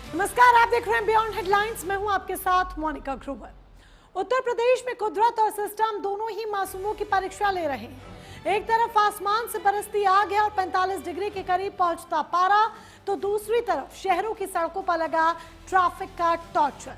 नमस्कार, आप देख रहे हैं बियॉन्ड हेडलाइंस। मैं हूं आपके साथ मोनिका ग्रोवर। उत्तर प्रदेश में कुदरत और सिस्टम दोनों ही मासूमों की परीक्षा ले रहे हैं। एक तरफ आसमान से बरसती आग है और 45 डिग्री के करीब पहुंचता पारा, तो दूसरी तरफ शहरों की सड़कों पर लगा ट्रैफिक का टॉर्चर।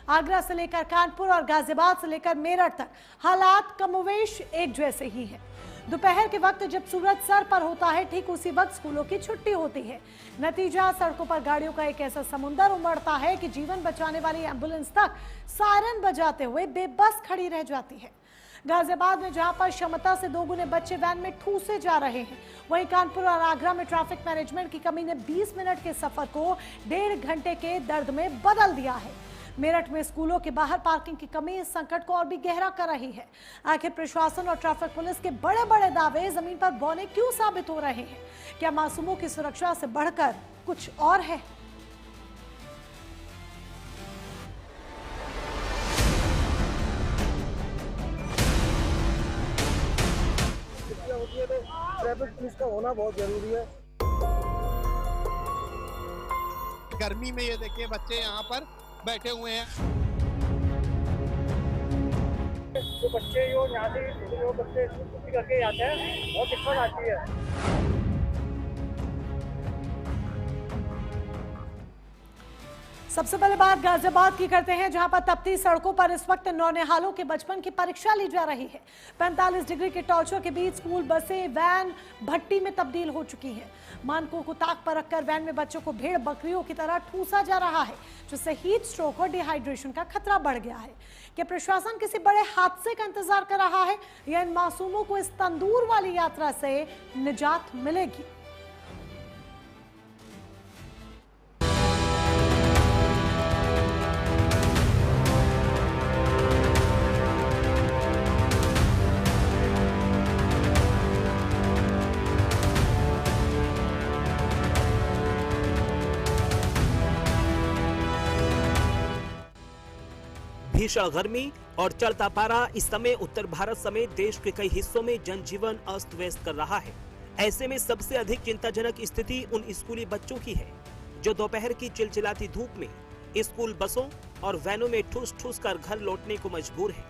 आगरा से लेकर कानपुर और गाजियाबाद से लेकर मेरठ तक हालात कमोवेश एक जैसे ही हैं। दोपहर के वक्त जब सूरज सर पर होता है, ठीक उसी वक्त स्कूलों की छुट्टी होती है। नतीजा, सड़कों पर गाड़ियों का एक ऐसा समुंदर उमड़ता है कि जीवन बचाने वाली एम्बुलेंस तक सायरन बजाते हुए बेबस खड़ी रह जाती है। गाजियाबाद में जहां पर क्षमता से 2 गुने बच्चे वैन में ठूसे जा रहे हैं, वहीं कानपुर और आगरा में ट्रैफिक मैनेजमेंट की कमी ने 20 मिनट के सफर को 1.5 घंटे के दर्द में बदल दिया है। मेरठ में स्कूलों के बाहर पार्किंग की कमी इस संकट को और भी गहरा कर रही है। आखिर प्रशासन और ट्रैफिक पुलिस के बड़े बड़े दावे जमीन पर बौने क्यों साबित हो रहे हैं? क्या मासूमों की सुरक्षा से बढ़कर कुछ और है? होती है तो ट्रैफिक पुलिस का होना बहुत जरूरी है। गर्मी में ये देखिए बच्चे यहाँ पर बैठे हुए हैं। जो बच्चे यहाँ से जो बच्चे छुट्टी करके आते हैं, बहुत दिक्कत आती है। सबसे पहले बात गाजियाबाद की करते हैं, जहां पर तपती सड़कों पर इस वक्त नौनिहालों के बचपन की परीक्षा ली जा रही है। 45 डिग्री के टॉर्चर के बीच स्कूल बसें, वैन भट्टी में तब्दील हो चुकी हैं। मानकों को ताक पर रखकर वैन में बच्चों को भेड़ बकरियों की तरह ठूसा जा रहा है, जिससे हीट स्ट्रोक और डिहाइड्रेशन का खतरा बढ़ गया है। क्या प्रशासन किसी बड़े हादसे का इंतजार कर रहा है, या इन मासूमों को इस तंदूर वाली यात्रा से निजात मिलेगी? भीषण गर्मी और चढ़ता पारा इस समय उत्तर भारत समेत देश के कई हिस्सों में जनजीवन अस्त व्यस्त कर रहा है। ऐसे में सबसे अधिक चिंताजनक स्थिति उन स्कूली बच्चों की है जो दोपहर की चिलचिलाती धूप में स्कूल बसों और वैनों में ठूस ठूस कर घर लौटने को मजबूर है।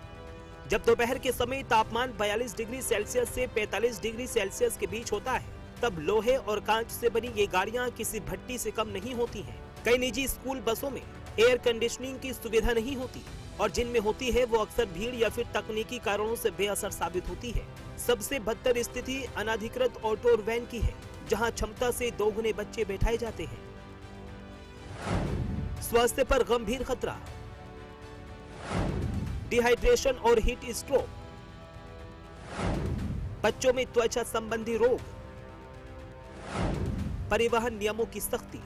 जब दोपहर के समय तापमान 42 डिग्री सेल्सियस से 45 डिग्री सेल्सियस के बीच होता है, तब लोहे और कांच से बनी ये गाड़ियां किसी भट्टी से कम नहीं होती हैं। कई निजी स्कूल बसों में एयर कंडीशनिंग की सुविधा नहीं होती और जिनमें होती है वो अक्सर भीड़ या फिर तकनीकी कारणों से बेअसर साबित होती है। सबसे बदतर स्थिति अनाधिकृत ऑटो और वैन की है, जहां क्षमता से 2 गुने बच्चे बैठाए जाते हैं। स्वास्थ्य पर गंभीर खतरा, डिहाइड्रेशन और हीट स्ट्रोक, बच्चों में त्वचा संबंधी रोग, परिवहन नियमों की सख्ती।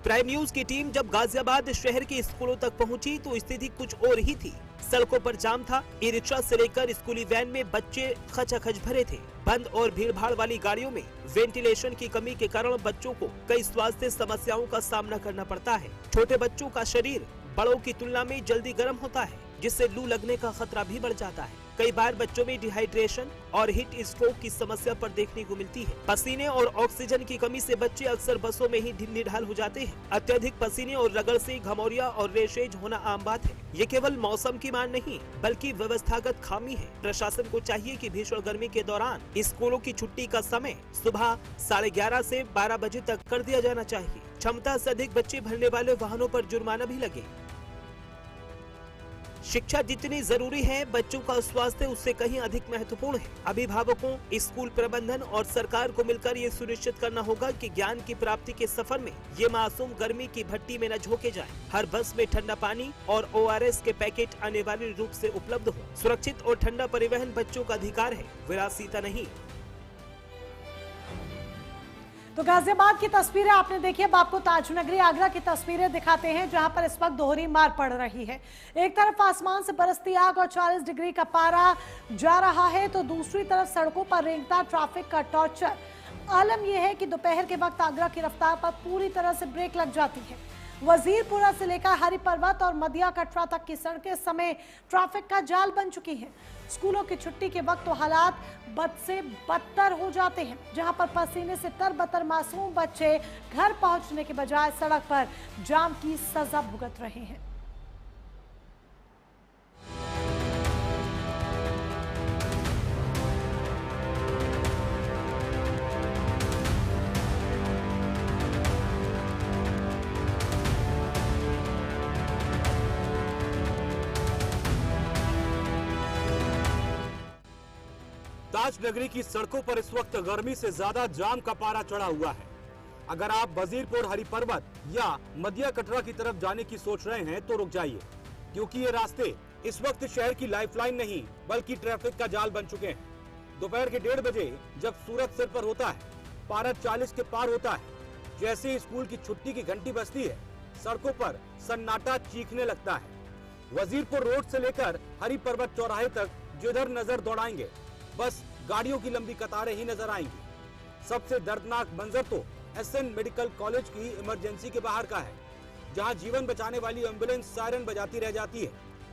प्राइम न्यूज की टीम जब गाजियाबाद शहर के स्कूलों तक पहुंची तो स्थिति कुछ और ही थी। सड़कों पर जाम था, ई रिक्शा से लेकर स्कूली वैन में बच्चे खचाखच भरे थे। बंद और भीड़भाड़ वाली गाड़ियों में वेंटिलेशन की कमी के कारण बच्चों को कई स्वास्थ्य समस्याओं का सामना करना पड़ता है। छोटे बच्चों का शरीर बड़ों की तुलना में जल्दी गर्म होता है, जिससे लू लगने का खतरा भी बढ़ जाता है। कई बार बच्चों में डिहाइड्रेशन और हीट स्ट्रोक की समस्या पर देखने को मिलती है। पसीने और ऑक्सीजन की कमी से बच्चे अक्सर बसों में ही ढिल होते हैं। अत्यधिक पसीने और रगड़ से घमौरिया और रेशेज होना आम बात है। ये केवल मौसम की मान नहीं बल्कि व्यवस्थागत खामी है। प्रशासन को चाहिए कि भीषण गर्मी के दौरान स्कूलों की छुट्टी का समय सुबह 11:30 से 12 बजे तक कर दिया जाना चाहिए। क्षमता से अधिक बच्चे भरने वाले वाहनों पर जुर्माना भी लगे। शिक्षा जितनी जरूरी है, बच्चों का स्वास्थ्य उससे कहीं अधिक महत्वपूर्ण है। अभिभावकों, स्कूल प्रबंधन और सरकार को मिलकर ये सुनिश्चित करना होगा कि ज्ञान की प्राप्ति के सफर में ये मासूम गर्मी की भट्टी में न झोंके जाएं। हर बस में ठंडा पानी और ORS के पैकेट अनिवार्य रूप से उपलब्ध हो। सुरक्षित और ठंडा परिवहन बच्चों का अधिकार है, विरासत नहीं। तो गाजियाबाद की तस्वीरें आपने देखी। अब आपको ताजनगरी आगरा की तस्वीरें दिखाते हैं, जहां पर इस वक्त दोहरी मार पड़ रही है। एक तरफ आसमान से बरसती आग और 40 डिग्री का पारा जा रहा है, तो दूसरी तरफ सड़कों पर रेंगता ट्रैफिक का टॉर्चर। आलम यह है कि दोपहर के वक्त आगरा की रफ्तार पर पूरी तरह से ब्रेक लग जाती है। वजीरपुरा से लेकर हरि पर्वत और मदिया कटरा तक की सड़कें इस समय ट्रैफिक का जाल बन चुकी हैं। स्कूलों की छुट्टी के वक्त तो हालात बद से बदतर हो जाते हैं, जहां पर पसीने से तरबतर मासूम बच्चे घर पहुंचने के बजाय सड़क पर जाम की सजा भुगत रहे हैं। ताज नगरी की सड़कों पर इस वक्त गर्मी से ज्यादा जाम का पारा चढ़ा हुआ है। अगर आप वजीरपुर हरि पर्वत या मदिया कटरा की तरफ जाने की सोच रहे हैं तो रुक जाइए, क्योंकि ये रास्ते इस वक्त शहर की लाइफलाइन नहीं बल्कि ट्रैफिक का जाल बन चुके हैं। दोपहर के 1:30 बजे जब सूरज सिर पर होता है, पारा 40 के पार होता है, जैसे ही स्कूल की छुट्टी की घंटी बजती है, सड़कों पर सन्नाटा चीखने लगता है। वजीरपुर रोड से लेकर हरि पर्वत चौराहे तक जिधर नजर दौड़ाएंगे बस गाड़ियों की लंबी कतारें ही नजर आएंगी। सबसे दर्दनाक मंजर तो एसएन मेडिकल कॉलेज की इमरजेंसी के बाहर का है, जहां जीवन बचाने वाली एम्बुलेंस सायरन बजाती रह जाती है,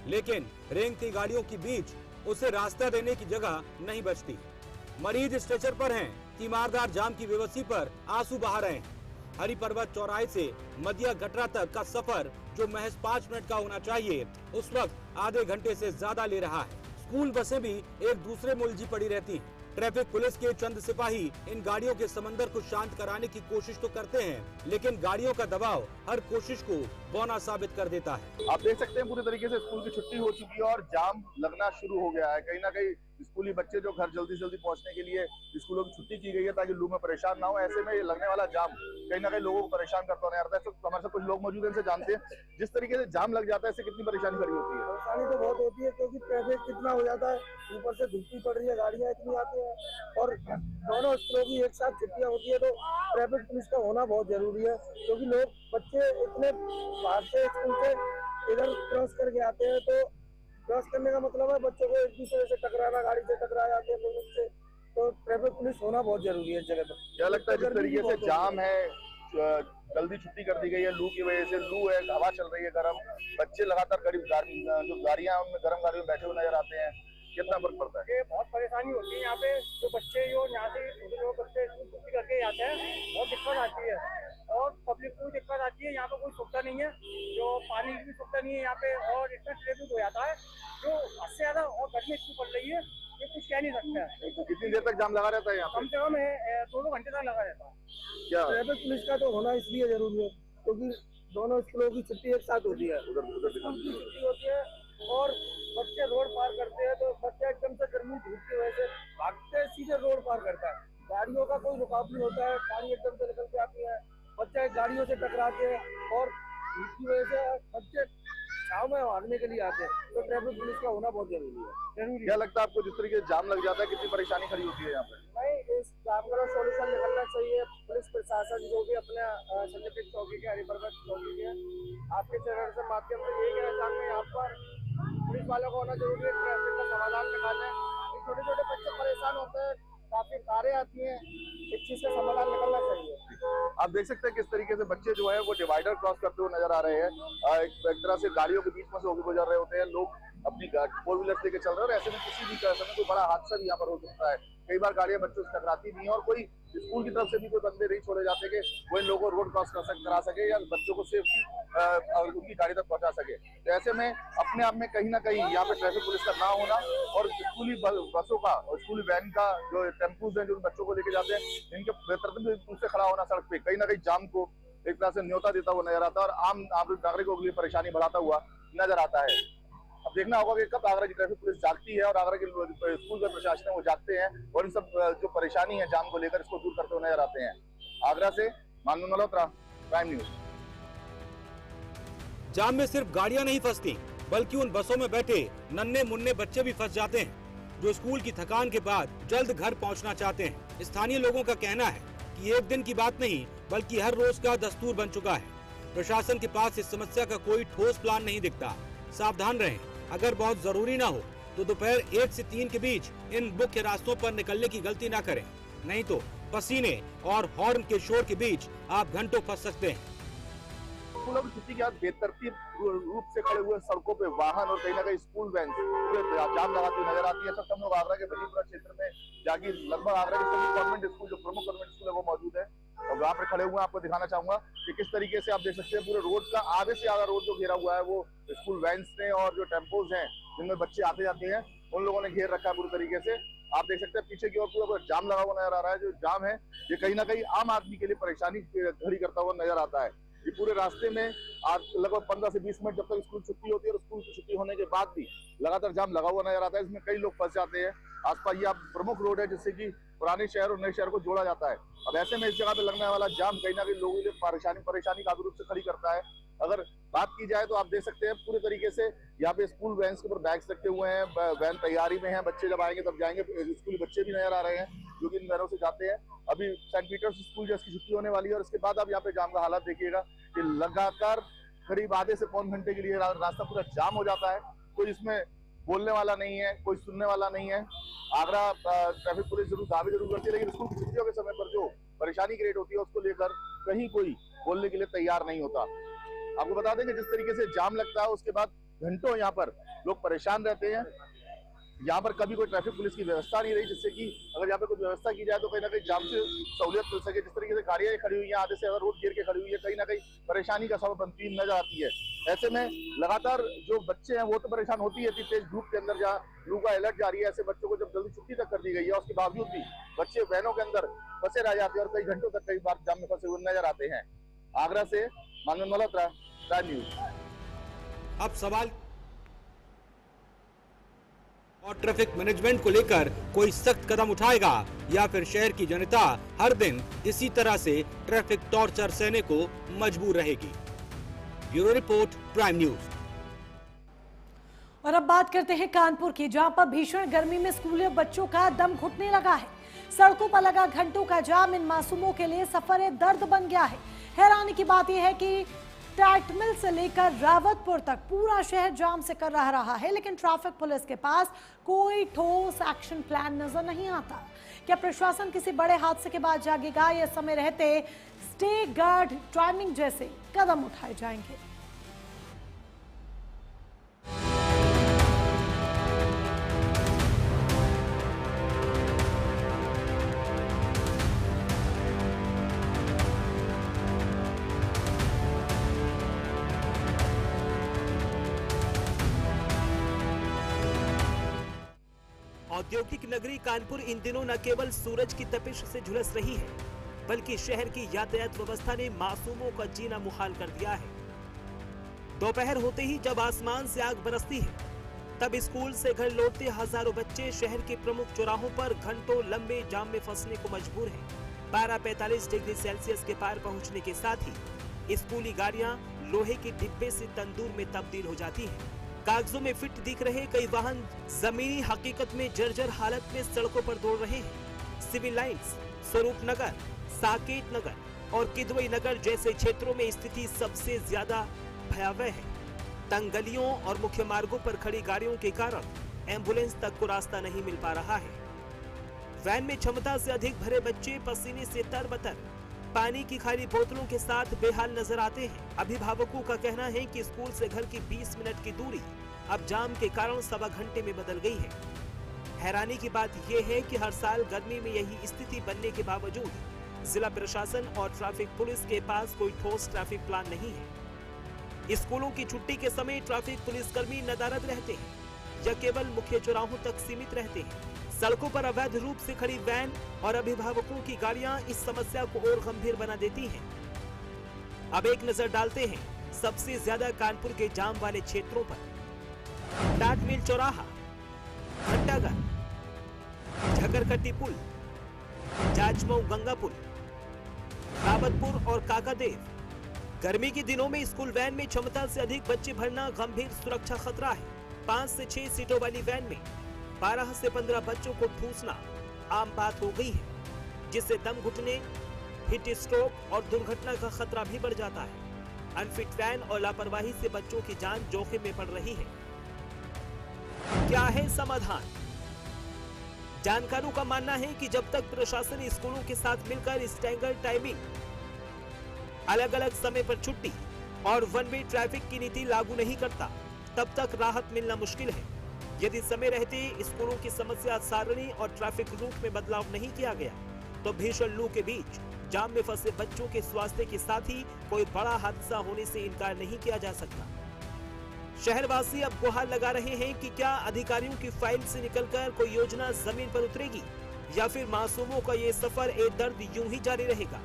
लेकिन रेंगती गाड़ियों के बीच उसे रास्ता देने की जगह नहीं बचती। मरीज स्ट्रेचर पर हैं, तीमारदार जाम की बेबसी पर आंसू बहा रहे हैं। हरि पर्वत चौराहे से मदिया कटरा तक का सफर जो महज 5 मिनट का होना चाहिए, उस वक्त आधे घंटे से ज्यादा ले रहा है। स्कूल बसें भी एक दूसरे में उलझी पड़ी रहती हैं। ट्रैफिक पुलिस के चंद सिपाही इन गाड़ियों के समंदर को शांत कराने की कोशिश तो करते हैं, लेकिन गाड़ियों का दबाव हर कोशिश को बौना साबित कर देता है। आप देख सकते हैं पूरी तरीके से स्कूल की छुट्टी हो चुकी है और जाम लगना शुरू हो गया है। कहीं ना कहीं स्कूली बच्चे जो घर जल्दी जल्दी पहुंचने के लिए स्कूलों की छुट्टी की गई है ताकि लू में परेशान ना हो, ऐसे में ये लगने वाला जाम कहीं ना कहीं लोगों को परेशान करता नहीं आता है। तो हमारे साथ कुछ लोग मौजूद हैं, इनसे जानते हैं जिस तरीके से जाम लग जाता है इससे कितनी परेशानी खड़ी होती है। परेशानी तो बहुत होती है क्योंकि ट्रैफिक कितना हो जाता है, ऊपर से धूप पड़ रही है, गाड़ियां इतनी आती हैं और दोनों स्कूलों की एक साथ छुट्टियां होती है, तो ट्रैफिक पुलिस का होना बहुत जरूरी है। क्योंकि लोग बच्चे इतने बाहर से स्कूल से इधर क्रॉस करके आते हैं, तो क्रॉस करने का मतलब है बच्चों को एक दूसरे से टकराना, गाड़ी से टकरा जाते हैं लोगों से, तो ट्रैफिक पुलिस होना बहुत जरूरी है इस जगह पर। क्या लगता है जिस तरीके से जाम है, जल्दी छुट्टी कर दी गई है, लू की वजह से, लू है, हवा चल रही है गर्म, बच्चे लगातार जो गाड़ियां उनमें गर्म गाड़ियों में बैठे हुए नजर आते हैं, कितना फर्क पड़ता है? ये बहुत परेशानी होती है यहाँ पे, जो बच्चे जो यहाँ से जो बच्चे छुट्टी करके आते हैं बहुत दिक्कत आती है और पब्लिक को भी दिक्कत आती है। यहाँ पे कोई सुविधा नहीं है, जो पानी की सुविधा नहीं है यहाँ पे, और इतना ट्रैफिक हो जाता है जो हद से ज्यादा, और गर्मी इतनी पड़ रही है ये कुछ कह नहीं सकता है। तो कितनी देर तक जाम लगा रहता है यहाँ कम से कम 2-2 घंटे तक लगा रहता है। क्या ट्रैफिक पुलिस का तो होना इसलिए जरूरी है क्योंकि दोनों स्कूलों की छुट्टी एक साथ होती है, उधर स्कूल की छुट्टी होती है और बच्चे रोड पार करते हैं, तो बच्चे एकदम से गर्मी धूप की वजह से भागते सीधे रोड पार करता है। गाड़ियों का कोई रुकावट नहीं होता है, गाड़ी एकदम से निकल के आती है, बच्चे गाड़ियों से टकराते हैं और धूप की वजह से बच्चे छाव में भागने के लिए आते हैं, तो ट्रैफिक पुलिस का होना बहुत जरूरी है। क्या लगता है आपको जिस तरीके से जाम लग जाता है कितनी परेशानी खड़ी होती है यहाँ पे? नहीं, इस जाम का सोल्यूशन निकलना चाहिए। पुलिस प्रशासन जो भी अपने संगठित चौकी के, हरि पर्वत चौकी के, आपके चैनल से माध्यम से यही कहना चाहते हैं यहाँ पर पुलिस वालों को होना जरूरी है, ट्रैफिक का समाधान निकालना है। छोटे छोटे बच्चे परेशान होते हैं, काफी कारें आती हैं, इस चीज का समाधान निकलना चाहिए। आप देख सकते हैं किस तरीके से बच्चे जो है वो डिवाइडर क्रॉस करते हुए नजर आ रहे हैं। एक तरह से गाड़ियों के बीच में से होकर गुजर रहे होते हैं, लोग अपनी 4 व्हीलर लेके चल रहे हैं और ऐसे में किसी भी समय कोई बड़ा हादसा भी यहाँ पर हो सकता है। कई बार गाड़ियां बच्चों से टकराती नहीं है और कोई स्कूल की तरफ से भी कोई बंदे नहीं छोड़े जाते कि वो इन लोगों को रोड क्रॉस करा सके या बच्चों को सेफ्टी उनकी गाड़ी तक पहुंचा सके। तो ऐसे में अपने आप में कहीं ना कहीं यहाँ पे ट्रैफिक पुलिस का ना होना और स्कूली बसों का और स्कूली वैन का जो टेम्पूज हैं जो बच्चों को लेके जाते हैं, इनके बेतरतीब रूप से खड़ा होना सड़क पे कहीं ना कहीं जाम को एक तरह से न्योता देता हुआ नजर आता है और आम नागरिकों के लिए परेशानी बढ़ाता हुआ नजर आता है। अब देखना होगा कि कब आगरा की ट्रैफिक पुलिस जागती है और आगरा के स्कूल का प्रशासन है वो जागते हैं और इन सब जो परेशानी है जाम को लेकर इसको दूर करते हुए नजर आते हैं। आगरा से मानव मल्होत्रा, प्राइम न्यूज। जाम में सिर्फ गाड़ियां नहीं फंसती बल्कि उन बसों में बैठे नन्हे मुन्ने बच्चे भी फंस जाते हैं जो स्कूल की थकान के बाद जल्द घर पहुंचना चाहते हैं। स्थानीय लोगों का कहना है कि एक दिन की बात नहीं बल्कि हर रोज का दस्तूर बन चुका है। प्रशासन के पास इस समस्या का कोई ठोस प्लान नहीं दिखता। सावधान रहें, अगर बहुत जरूरी ना हो तो दोपहर 1 से 3 के बीच इन मुख्य रास्तों पर निकलने की गलती ना करें, नहीं तो पसीने और हॉर्न के शोर के बीच आप घंटों फंस सकते हैं। स्कूलों की छुट्टी के बाद बेतरतीब रूप से खड़े हुए सड़कों पे वाहन और कहीं ना कहीं स्कूल वैन पूरे जाम लगाती हुई नजर आती है। सब हम लोग आगरा के बजीपुरा क्षेत्र में जाके लगभग आगरा के सभी गवर्नमेंट स्कूल जो प्रमुख गवर्नमेंट स्कूल है वो मौजूद है और वहाँ पे खड़े हुए हैं। आपको दिखाना चाहूंगा कि किस तरीके से आप देख सकते हैं पूरे रोड का आधे से ज्यादा रोड जो घेरा हुआ है वो स्कूल वैन्स ने और जो टेम्पोज हैं जिनमें बच्चे आते जाते हैं उन लोगों ने घेर रखा है पूरी तरीके से। आप देख सकते हैं पीछे की ओर पूरा जाम लगा हुआ नजर आ रहा है। जो जाम है ये कहीं ना कहीं आम आदमी के लिए परेशानी खड़ी करता हुआ नजर आता है। ये पूरे रास्ते में आज लगभग 15 से 20 मिनट जब तक स्कूल छुट्टी होती है और स्कूल की छुट्टी होने के बाद भी लगातार जाम लगा हुआ नजर आता है। इसमें कई लोग फंस जाते हैं। आसपास ये प्रमुख रोड है जिससे कि पुराने शहर और नए शहर को जोड़ा जाता है। अब ऐसे में इस जगह पे लगने वाला जाम कहीं ना कहीं लोगों के लिए परेशानी काफी रूप से खड़ी करता है। अगर बात की जाए तो आप देख सकते हैं पूरे तरीके से यहाँ पे स्कूल वैन के ऊपर बैग्स रखे हुए हैं। वैन तैयारी में है, बच्चे जब आएंगे तब जाएंगे। स्कूली बच्चे भी नजर आ रहे हैं जो कि इन वैनों से जाते हैं। अभी सेंट पीटर्स स्कूल जिसकी छुट्टी होने वाली है और इसके बाद आप यहाँ पे जाम का हालात देखिएगा कि लगातार करीब आधे से पौन घंटे के लिए रास्ता पूरा जाम हो जाता है। कोई इसमें बोलने वाला नहीं है, कोई सुनने वाला नहीं है। आगरा ट्रैफिक पुलिस जरूर दावे जरूर करती है लेकिन स्कूल की छुट्टियों के समय पर जो परेशानी क्रिएट होती है उसको लेकर कहीं कोई बोलने के लिए तैयार नहीं होता। आपको बता दें कि जिस तरीके से जाम लगता है उसके बाद घंटों यहाँ पर लोग परेशान रहते हैं। यहाँ पर कभी कोई ट्रैफिक पुलिस की व्यवस्था नहीं रही जिससे कि अगर यहाँ पे कोई व्यवस्था की जाए तो कहीं ना कहीं जाम से सहूलियत मिल सके। जिस तरीके से गाड़ियां खड़ी हुई हैं, आधे से ज्यादा रोड घेर के खड़ी हुई है, कहीं ना कहीं परेशानी का सबब बनती नजर आती है। ऐसे में लगातार जो बच्चे हैं वो तो परेशान होती है। तेज धूप के अंदर जहाँ लू का अलर्ट जारी है, ऐसे बच्चों को जब जल्दी छुट्टी तक कर दी गई है उसके बावजूद भी बच्चे वैनों के अंदर फंसे रह जाते हैं और कई घंटों तक कई बार जाम में फंसे हुए नजर आते हैं। आगरा से मानव मल्होत्रा, प्राइम न्यूज। अब सवाल और ट्रैफिक मैनेजमेंट को लेकर कोई सख्त कदम उठाएगा या फिर शहर की जनता हर दिन इसी तरह से ट्रैफिक टॉर्चर सहने को मजबूर रहेगी। Bureau report, prime news. और अब बात करते हैं कानपुर की, जहां पर भीषण गर्मी में स्कूली बच्चों का दम घुटने लगा है। सड़कों पर लगा घंटों का जाम इन मासूमों के लिए सफर दर्द बन गया है। हैरानी की बात यह है कि टाटमिल से लेकर रावतपुर तक पूरा शहर जाम से कर रहा है, लेकिन ट्रैफिक पुलिस के पास कोई ठोस एक्शन प्लान नजर नहीं आता। क्या प्रशासन किसी बड़े हादसे के बाद जागेगा या समय रहते स्टे गार्ड टाइमिंग जैसे कदम उठाए जाएंगे? औद्योगिक नगरी कानपुर इन दिनों न केवल सूरज की तपिश से झुलस रही है, बल्कि शहर की यातायात व्यवस्था ने मासूमों का जीना मुहाल कर दिया है। दोपहर होते ही जब आसमान से आग बरसती है, तब स्कूल से घर लौटते हजारों बच्चे शहर के प्रमुख चौराहों पर घंटों लंबे जाम में फंसने को मजबूर हैं। पारा 45 डिग्री सेल्सियस के पार पहुंचने के साथ ही स्कूली गाड़ियां लोहे के डिब्बे से तंदूर में तब्दील हो जाती हैं। कागजों में फिट दिख रहे कई वाहन जमीनी हकीकत में जर्जर हालत में सड़कों पर दौड़ रहे हैं। सिविल लाइंस, स्वरूप नगर, साकेत नगर और किदवई नगर जैसे क्षेत्रों में स्थिति सबसे ज्यादा भयावह है। तंग गलियों और मुख्य मार्गों पर खड़ी गाड़ियों के कारण एम्बुलेंस तक को रास्ता नहीं मिल पा रहा है। वैन में क्षमता से अधिक भरे बच्चे पसीने से तरबतर, पानी की खाली बोतलों के साथ बेहाल नजर आते हैं। अभिभावकों का कहना है कि स्कूल से घर की 20 मिनट की दूरी अब जाम के कारण सवा घंटे में बदल गई है। हैरानी की बात यह है कि हर साल गर्मी में यही स्थिति बनने के बावजूद जिला प्रशासन और ट्रैफिक पुलिस के पास कोई ठोस ट्रैफिक प्लान नहीं है। स्कूलों की छुट्टी के समय ट्रैफिक पुलिसकर्मी नदारद रहते हैं या केवल मुख्य चौराहों तक सीमित रहते हैं। सड़कों पर अवैध रूप से खड़ी वैन और अभिभावकों की गाड़ियां इस समस्या को और गंभीर बना देती हैं। अब एक नजर डालते हैं सबसे ज्यादा कानपुर के जाम वाले क्षेत्रों पर। टाटमिल चौराहा, घंटाघर, झकरकट्टी पुल, जाजमऊ गंगा पुल, रावतपुर और काकादेव। गर्मी के दिनों में स्कूल वैन में क्षमता से अधिक बच्चे भरना गंभीर सुरक्षा खतरा है। 5 से 6 सीटों वाली वैन में 12 से 15 बच्चों को ठूसना आम बात हो गई है, जिससे दम घुटने, हिट स्ट्रोक और दुर्घटना का खतरा भी बढ़ जाता है। अनफिट वैन और लापरवाही से बच्चों की जान जोखिम में पड़ रही है। क्या है समाधान? जानकारों का मानना है कि जब तक प्रशासन स्कूलों के साथ मिलकर स्टैगर्ड टाइमिंग, अलग अलग समय पर छुट्टी और वन वे ट्रैफिक की नीति लागू नहीं करता, तब तक राहत मिलना मुश्किल है। यदि समय रहते स्कूलों की समस्या सारणी और ट्रैफिक रूट में बदलाव नहीं किया गया तो भीषण लू के बीच जाम में फंसे बच्चों के स्वास्थ्य के साथ ही कोई बड़ा हादसा होने से इनकार नहीं किया जा सकता। शहरवासी अब गुहार लगा रहे हैं कि क्या अधिकारियों की फाइल से निकलकर कोई योजना जमीन पर उतरेगी या फिर मासूमों का ये सफर ए दर्द यूं ही जारी रहेगा।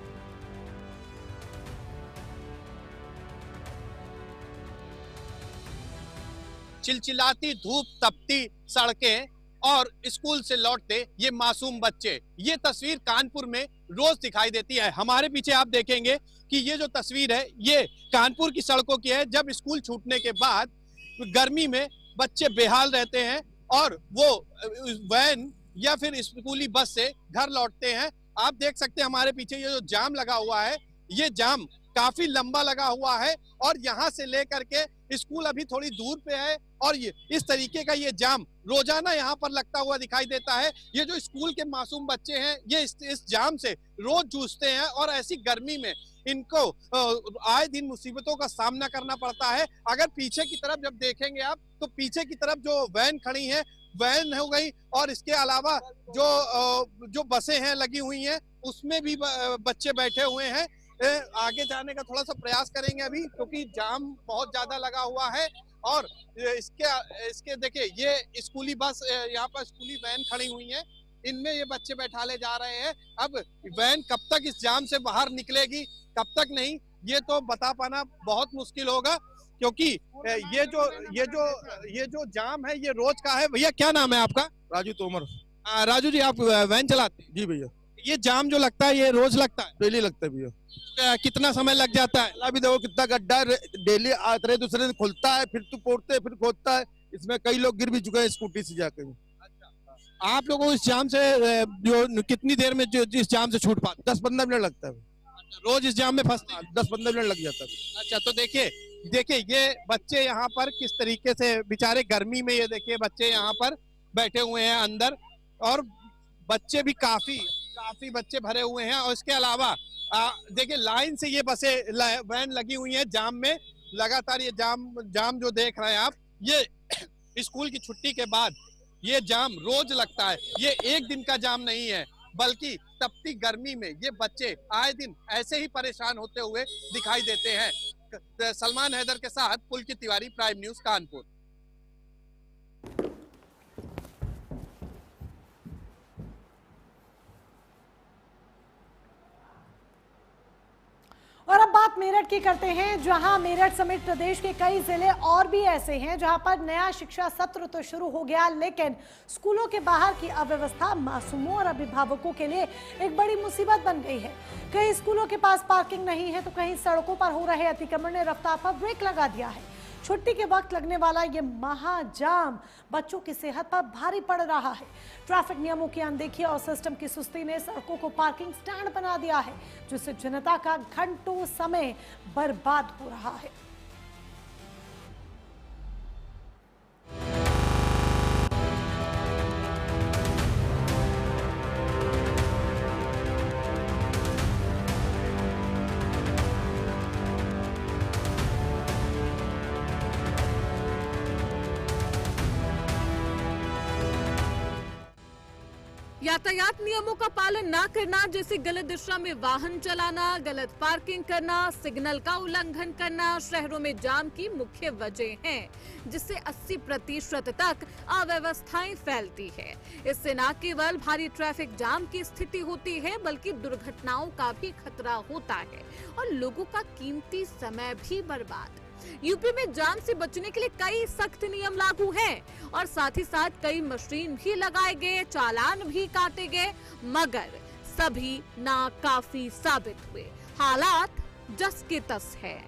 चिलचिलाती धूप, तपती सड़कें और स्कूल से लौटते ये मासूम बच्चे, ये तस्वीर कानपुर में रोज दिखाई देती है। हमारे पीछे आप देखेंगे कि ये जो तस्वीर है ये कानपुर की सड़कों की है, जब स्कूल छूटने के बाद गर्मी में बच्चे बेहाल रहते हैं और वो वैन या फिर स्कूली बस से घर लौटते हैं। आप देख सकते हैं हमारे पीछे ये जो जाम लगा हुआ है, ये जाम काफी लंबा लगा हुआ है और यहाँ से लेकर के स्कूल अभी थोड़ी दूर पे है और ये इस तरीके का ये जाम रोजाना यहाँ पर लगता हुआ दिखाई देता है। ये जो स्कूल के मासूम बच्चे हैं ये इस जाम से रोज जूझते हैं और ऐसी गर्मी में इनको आए दिन मुसीबतों का सामना करना पड़ता है। अगर पीछे की तरफ जब देखेंगे आप तो पीछे की तरफ जो वैन खड़ी है, वैन हो गई और इसके अलावा जो बसें हैं लगी हुई हैं उसमें भी बच्चे बैठे हुए हैं। आगे जाने का थोड़ा सा प्रयास करेंगे अभी, क्योंकि जाम बहुत ज्यादा लगा हुआ है और इसके देखिए ये स्कूली बस, यहाँ पर स्कूली वैन खड़ी हुई है, इनमें ये बच्चे बैठाले जा रहे हैं। अब वैन कब तक इस जाम से बाहर निकलेगी, कब तक नहीं, ये तो बता पाना बहुत मुश्किल होगा, क्योंकि ये जो जाम है ये रोज का है। भैया क्या नाम है आपका? राजू तोमर। राजू जी, आप वैन चलाते हैं? जी भैया। ये जाम जो लगता है ये रोज लगता है? डेली लगता है भैया। कितना समय लग जाता है? अभी देखो कितना गड्ढा डेली आते रहे, दूसरे दिन खुलता है, फिर तो पोड़ते हैं, फिर खोदता है। इसमें कई लोग गिर भी चुके हैं स्कूटी से जाकर। आप लोगों को इस जाम से जो कितनी देर में जो इस जाम से छूट पाते? 10-15 मिनट लगता है रोज इस जाम में फंसते हैं? 10-15 मिनट लग जाता है। अच्छा, तो देखिए ये बच्चे यहाँ पर किस तरीके से बेचारे गर्मी में, ये देखिए बच्चे यहाँ पर बैठे हुए हैं अंदर और बच्चे भी काफी बच्चे भरे हुए हैं। और इसके अलावा देखिए लाइन से ये बसें वैन लगी हुई हैं जाम में लगातार। ये जाम जो देख रहे हैं आप, ये स्कूल की छुट्टी के बाद ये जाम रोज लगता है। ये एक दिन का जाम नहीं है, बल्कि तपती गर्मी में ये बच्चे आए दिन ऐसे ही परेशान होते हुए दिखाई देते हैं। सलमान हैदर के साथ पुलकित तिवारी, प्राइम न्यूज, कानपुर। और अब बात मेरठ की करते हैं, जहां मेरठ समेत प्रदेश के कई जिले और भी ऐसे हैं जहां पर नया शिक्षा सत्र तो शुरू हो गया, लेकिन स्कूलों के बाहर की अव्यवस्था मासूमों और अभिभावकों के लिए एक बड़ी मुसीबत बन गई है। कई स्कूलों के पास पार्किंग नहीं है तो कहीं सड़कों पर हो रहे अतिक्रमण ने रफ्तार पर ब्रेक लगा दिया है। छुट्टी के वक्त लगने वाला ये महाजाम बच्चों की सेहत पर भारी पड़ रहा है। ट्रैफिक नियमों की अनदेखी और सिस्टम की सुस्ती ने सड़कों को पार्किंग स्टैंड बना दिया है, जिससे जनता का घंटों समय बर्बाद हो रहा है। यातायात नियमों का पालन न करना, जैसे गलत दिशा में वाहन चलाना, गलत पार्किंग करना, सिग्नल का उल्लंघन करना शहरों में जाम की मुख्य वजह हैं, जिससे 80% तक अव्यवस्थाएं फैलती है। इससे न केवल भारी ट्रैफिक जाम की स्थिति होती है, बल्कि दुर्घटनाओं का भी खतरा होता है और लोगों का कीमती समय भी बर्बाद। यूपी में जाम से बचने के लिए कई सख्त नियम लागू हैं और साथ ही साथ कई मशीन भी लगाए गए, चालान भी काटे गए, मगर सभी नाकाफी साबित हुए। हालात जस के तस है।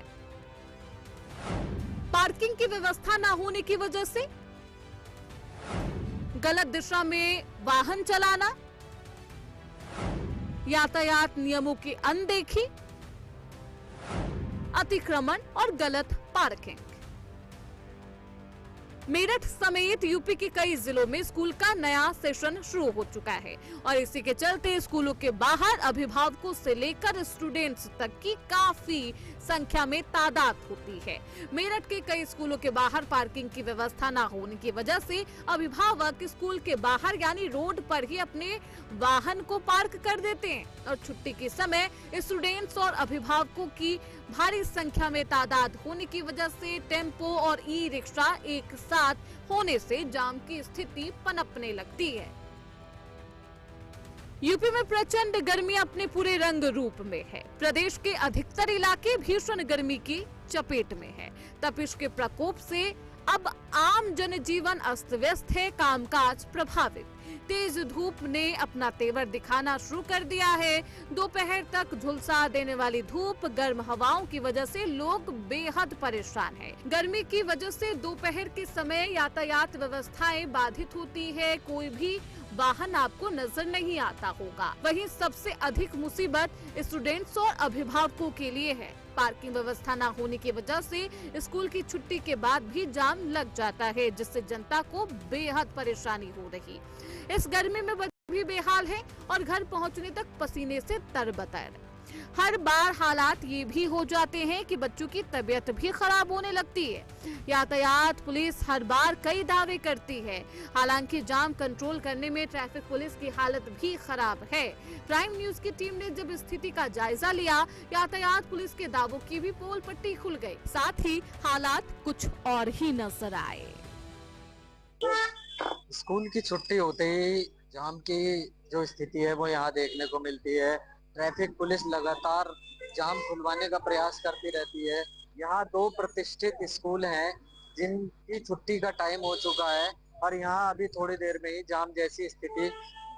पार्किंग की व्यवस्था न होने की वजह से गलत दिशा में वाहन चलाना, यातायात नियमों की अनदेखी, अतिक्रमण और गलत पार्किंग। मेरठ समेत यूपी के कई जिलों में स्कूल का नया सेशन शुरू हो चुका है और इसी के चलते स्कूलों के बाहर अभिभावकों से लेकर स्टूडेंट्स तक की काफी संख्या में तादाद होती है। मेरठ के कई स्कूलों के बाहर पार्किंग की व्यवस्था न होने की वजह से अभिभावक स्कूल के बाहर यानी रोड पर ही अपने वाहन को पार्क कर देते हैं और छुट्टी के समय स्टूडेंट्स और अभिभावकों की भारी संख्या में तादाद होने की वजह से टेम्पो और ई रिक्शा एक साथ होने से जाम की स्थिति पनपने लगती है। यूपी में प्रचंड गर्मी अपने पूरे रंग रूप में है। प्रदेश के अधिकतर इलाके भीषण गर्मी की चपेट में है। तपिश के प्रकोप से अब आम जनजीवन अस्त व्यस्त है, कामकाज प्रभावित। तेज धूप ने अपना तेवर दिखाना शुरू कर दिया है। दोपहर तक झुलसा देने वाली धूप, गर्म हवाओं की वजह से लोग बेहद परेशान हैं। गर्मी की वजह से दोपहर के समय यातायात व्यवस्थाएं बाधित होती है। कोई भी वाहन आपको नजर नहीं आता होगा। वहीं सबसे अधिक मुसीबत स्टूडेंट्स और अभिभावकों के लिए है। पार्किंग व्यवस्था न होने की वजह से स्कूल की छुट्टी के बाद भी जाम लग जाता है, जिससे जनता को बेहद परेशानी हो रही। इस गर्मी में बच्चे भी बेहाल हैं और घर पहुंचने तक पसीने से तरबतर। हर बार हालात ये भी हो जाते हैं कि बच्चों की तबीयत भी खराब होने लगती है। यातायात पुलिस हर बार कई दावे करती है, हालांकि जाम कंट्रोल करने में ट्रैफिक पुलिस की हालत भी खराब है। प्राइम न्यूज की टीम ने जब स्थिति का जायजा लिया, यातायात पुलिस के दावों की भी पोल पट्टी खुल गई, साथ ही हालात कुछ और ही नजर आए। स्कूल की छुट्टी होते ही जाम की जो स्थिति है वो यहाँ देखने को मिलती है। ट्रैफिक पुलिस लगातार जाम खुलवाने का प्रयास करती रहती है। यहाँ 2 प्रतिष्ठित स्कूल हैं जिनकी छुट्टी का टाइम हो चुका है और यहाँ अभी थोड़ी देर में ही जाम जैसी स्थिति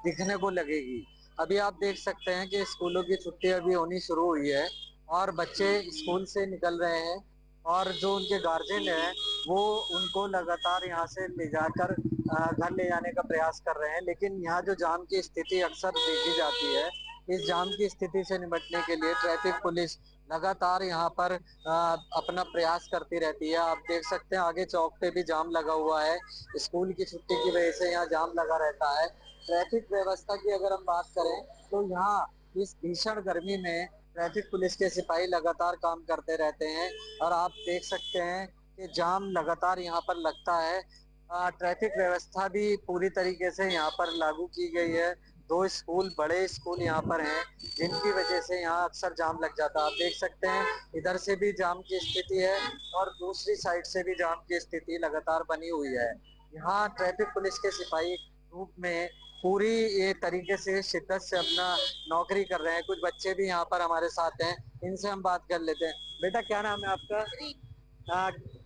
दिखने को लगेगी। अभी आप देख सकते हैं कि स्कूलों की छुट्टी अभी होनी शुरू हुई है और बच्चे स्कूल से निकल रहे हैं और जो उनके गार्जियन हैं वो उनको लगातार यहाँ से ले जाकर घर ले जाने का प्रयास कर रहे हैं। लेकिन यहाँ जो जाम की स्थिति अक्सर देखी जाती है, इस जाम की स्थिति से निपटने के लिए ट्रैफिक पुलिस लगातार यहाँ पर अपना प्रयास करती रहती है। आप देख सकते हैं आगे चौक पे भी जाम लगा हुआ है। स्कूल की छुट्टी की वजह से यहाँ जाम लगा रहता है। ट्रैफिक व्यवस्था की अगर हम बात करें तो यहाँ इस भीषण गर्मी में ट्रैफिक पुलिस के सिपाही लगातार काम करते रहते हैं और आप देख सकते हैं कि जाम लगातार यहाँ पर लगता है। ट्रैफिक व्यवस्था भी पूरी तरीके से यहाँ पर लागू की गई है। 2 स्कूल, बड़े स्कूल यहाँ पर हैं जिनकी वजह से यहाँ अक्सर जाम लग जाता है। आप देख सकते हैं इधर से भी जाम की स्थिति है और दूसरी साइड से भी जाम की स्थिति लगातार बनी हुई है। यहाँ ट्रैफिक पुलिस के सिपाही धूप में पूरी ये तरीके से शिद्दत से अपना नौकरी कर रहे हैं। कुछ बच्चे भी यहाँ पर हमारे साथ हैं, इनसे हम बात कर लेते हैं। बेटा क्या नाम है आपका?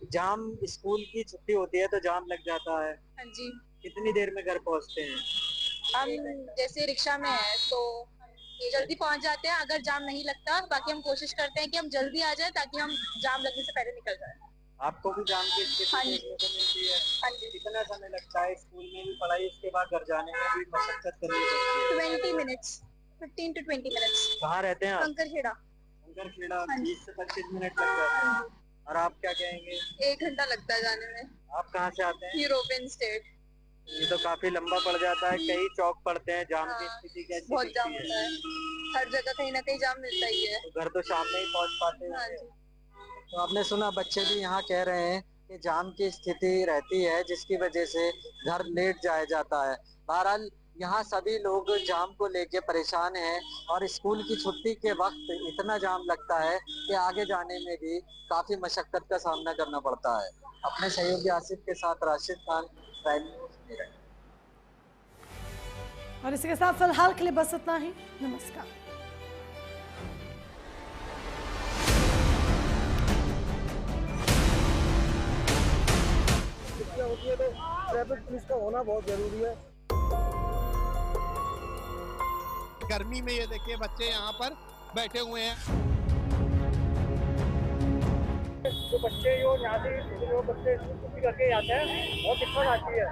जाम, स्कूल की छुट्टी होती है तो जाम लग जाता है। हाँ जी। कितनी देर में घर पहुँचते हैं? हम जैसे रिक्शा में है तो जल्दी पहुंच जाते हैं अगर जाम नहीं लगता। बाकी हम कोशिश करते हैं कि हम जल्दी आ जाए ताकि हम जाम लगने से पहले निकल जाए। आपको भी जाम की स्थिति देखने को मिलती है? हाँ जी। कितना समय लगता है स्कूल में भी पढ़ाई, उसके बाद घर जाने में भी मशक्कत करनी पड़ती है? 20 मिनट्स, 15 to 20 मिनट्स। कहाँ रहते हैं आप? कंकरखेड़ा। कंकरखेड़ा। 20 से 25 मिनट लग जाते हैं। और आप क्या कहेंगे? 1 घंटा लगता है जाने में। आप कहाँ से आते हैं? European state. ये तो काफी लंबा पड़ जाता है। कई चौक पड़ते हैं, जाम की स्थिति कैसी? बहुत जाम होता है, हर जगह कहीं ना कहीं जाम मिलता ही है। तो घर तो शाम में ही पहुँच पाते हैं। तो आपने सुना, बच्चे भी यहाँ कह रहे हैं कि जाम की स्थिति रहती है जिसकी वजह से घर लेट जाया जाता है। बहरहाल यहाँ सभी लोग जाम को लेके परेशान हैं और स्कूल की छुट्टी के वक्त इतना जाम लगता है कि आगे जाने में भी काफी मशक्कत का सामना करना पड़ता है। अपने सहयोगी आसिफ के साथ राशिद खान, प्राइम न्यूज़ मेरठ। और इसी के साथ फिलहाल के लिए बस इतना ही। नमस्कार। होती है तो ट्रैफिक पुलिस का होना बहुत जरूरी है। गर्मी में ये देखिए बच्चे यहाँ पर बैठे हुए हैं। जो बच्चे जो यहाँ से जो बच्चे छुट्टी करके आते हैं बहुत दिक्कत आती है।